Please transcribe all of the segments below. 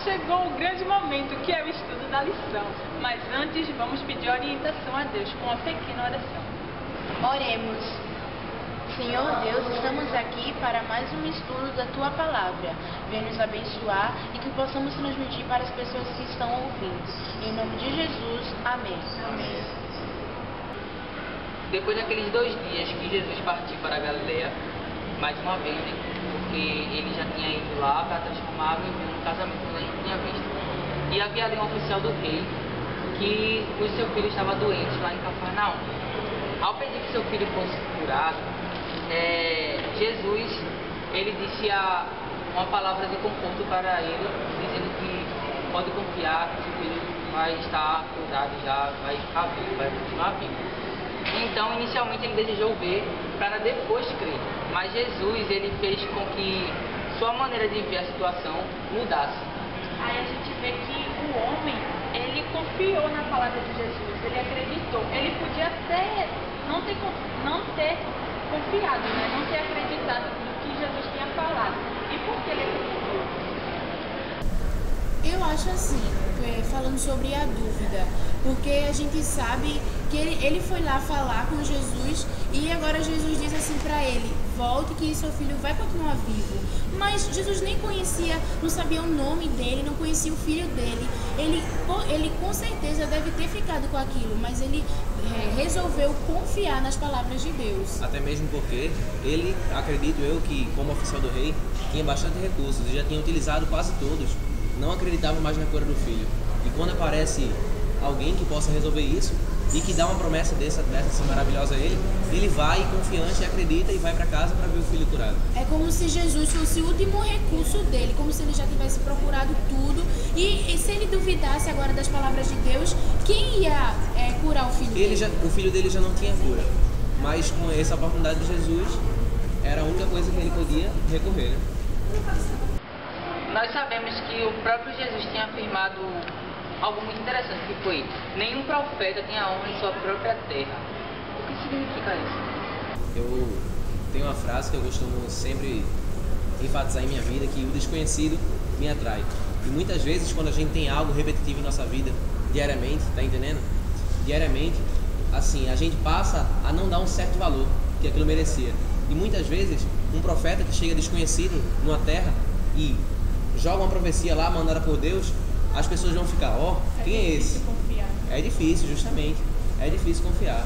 chegou o grande momento, que é o estudo da lição. Mas antes, vamos pedir orientação a Deus com uma pequena oração. Oremos. Senhor Deus, estamos aqui para mais um estudo da Tua Palavra. Vem nos abençoar e que possamos transmitir para as pessoas que estão ouvindo. Em nome de Jesus, amém. Amém. Depois daqueles 2 dias que Jesus partiu para a Galileia, mais uma vez, né? Porque ele já tinha ido lá para transformar água em vinho no casamento, como a gente tinha visto. E havia ali um oficial do rei que o seu filho estava doente lá em Cafarnaum. Ao pedir que seu filho fosse curado, Jesus, ele disse uma palavra de conforto para ele, dizendo que pode confiar que seu filho vai estar curado, já vai ficar vivo, vai continuar vivo. Então, inicialmente, ele desejou ver para depois crer. Mas Jesus, ele fez com que sua maneira de ver a situação mudasse. Aí a gente vê que o homem, ele confiou na palavra de Jesus, ele acreditou. Ele podia até não ter confiado, né? Não ter acreditado no que Jesus tinha falado. E por que ele acreditou? Eu acho assim, falando sobre a dúvida, porque a gente sabe que ele foi lá falar com Jesus e agora Jesus diz assim para ele: volte que seu filho vai continuar vivo. Mas Jesus nem conhecia, não sabia o nome dele, não conhecia o filho dele. Ele com certeza deve ter ficado com aquilo, mas ele resolveu confiar nas palavras de Deus. Até mesmo porque ele, acredito eu, que como oficial do rei, tinha bastante recursos e já tinha utilizado quase todos. Não acreditava mais na cura do filho. E quando aparece alguém que possa resolver isso e que dá uma promessa dessa assim, maravilhosa a ele, ele vai confiante, acredita e vai para casa para ver o filho curado. É como se Jesus fosse o último recurso dele, como se ele já tivesse procurado tudo e se ele duvidasse agora das palavras de Deus, quem ia curar o filho dele? O filho dele já não tinha cura, mas com essa oportunidade de Jesus, era a única coisa que ele podia recorrer, né? Nós sabemos que o próprio Jesus tinha afirmado algo muito interessante, que foi: nenhum profeta tem a honra em sua própria terra. O que significa isso? Eu tenho uma frase que eu costumo sempre enfatizar em minha vida, que o desconhecido me atrai. E muitas vezes, quando a gente tem algo repetitivo em nossa vida, diariamente, tá entendendo? Diariamente, assim, a gente passa a não dar um certo valor que aquilo merecia. E muitas vezes, um profeta que chega desconhecido numa terra e joga uma profecia lá, mandada por Deus, as pessoas vão ficar, quem é esse? Confiar. É difícil, justamente. É difícil confiar.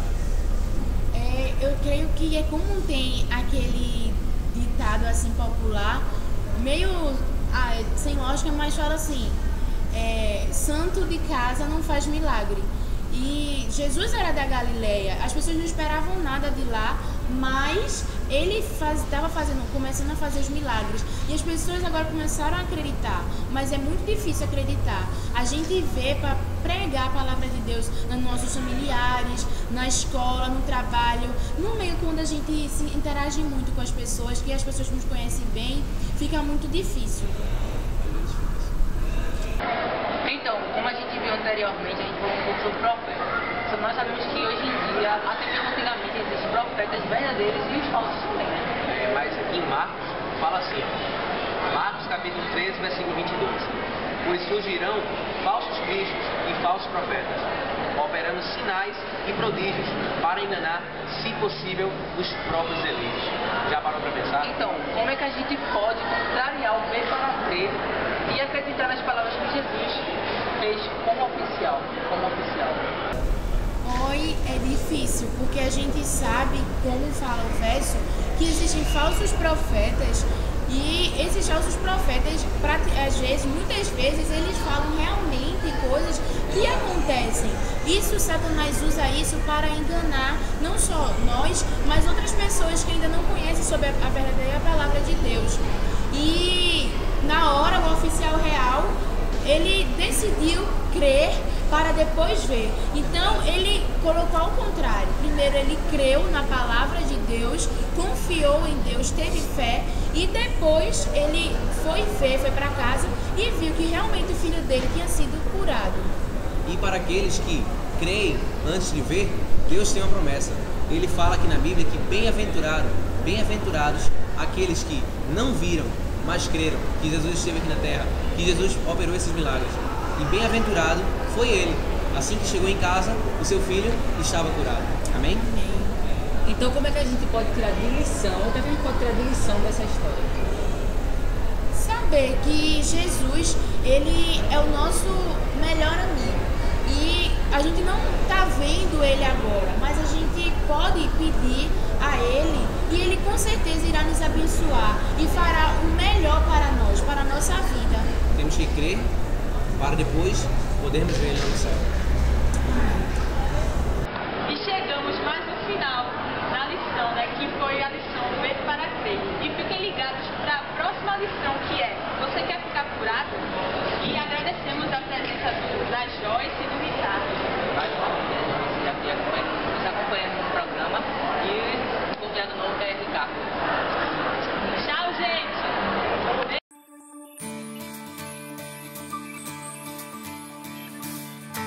Eu creio que é como tem aquele ditado assim popular, meio sem lógica, mas fala assim: santo de casa não faz milagre. E Jesus era da Galileia, as pessoas não esperavam nada de lá, mas ele estava começando a fazer os milagres. E as pessoas agora começaram a acreditar, mas é muito difícil acreditar. A gente vê para pregar a palavra de Deus nos nossos familiares, na escola, no trabalho, no meio quando a gente se interage muito com as pessoas, que as pessoas nos conhecem bem, fica muito difícil. Então, como a gente viu anteriormente, a gente falou um pouco sobre profetas. Nós sabemos que hoje em dia, até mesmo antigamente, existem profetas verdadeiros e os falsos também, né? Mas em Marcos, fala assim, Marcos capítulo 13, versículo 22. Pois surgirão falsos cristos e falsos profetas, operando sinais e prodígios para enganar, se possível, os próprios eleitos. Já parou para pensar? Então, como é que a gente pode contrariar o ver para crer e acreditar nas palavras que Jesus fez como oficial? Oi, é difícil, porque a gente sabe, como fala o verso, que existem falsos profetas e esses falsos profetas, muitas vezes, eles falam realmente coisas que acontecem. Satanás usa isso para enganar não só nós, mas outras pessoas que ainda não conhecem sobre a verdadeira palavra de Deus. E na hora, o oficial real, ele decidiu crer para depois ver. Então ele colocou ao contrário. Primeiro ele creu na palavra de Deus, confiou em Deus, teve fé, e depois ele foi para casa e viu que realmente o filho dele tinha sido curado. E para aqueles que creem antes de ver, Deus tem uma promessa. Ele fala aqui na Bíblia que bem-aventurados aqueles que não viram, mas creram que Jesus esteve aqui na terra, que Jesus operou esses milagres. E bem-aventurado foi ele. Assim que chegou em casa, o seu filho estava curado. Amém? Então, como é que a gente pode tirar de lição? O que a gente pode tirar de lição dessa história? Saber que Jesus, ele é o nosso melhor amigo. E a gente não está vendo ele agora, mas a gente pode pedir a ele e ele com certeza irá nos abençoar e fará o melhor para nós, para a nossa vida. Temos que crer para depois podermos ver ele no céu. E chegamos mais no final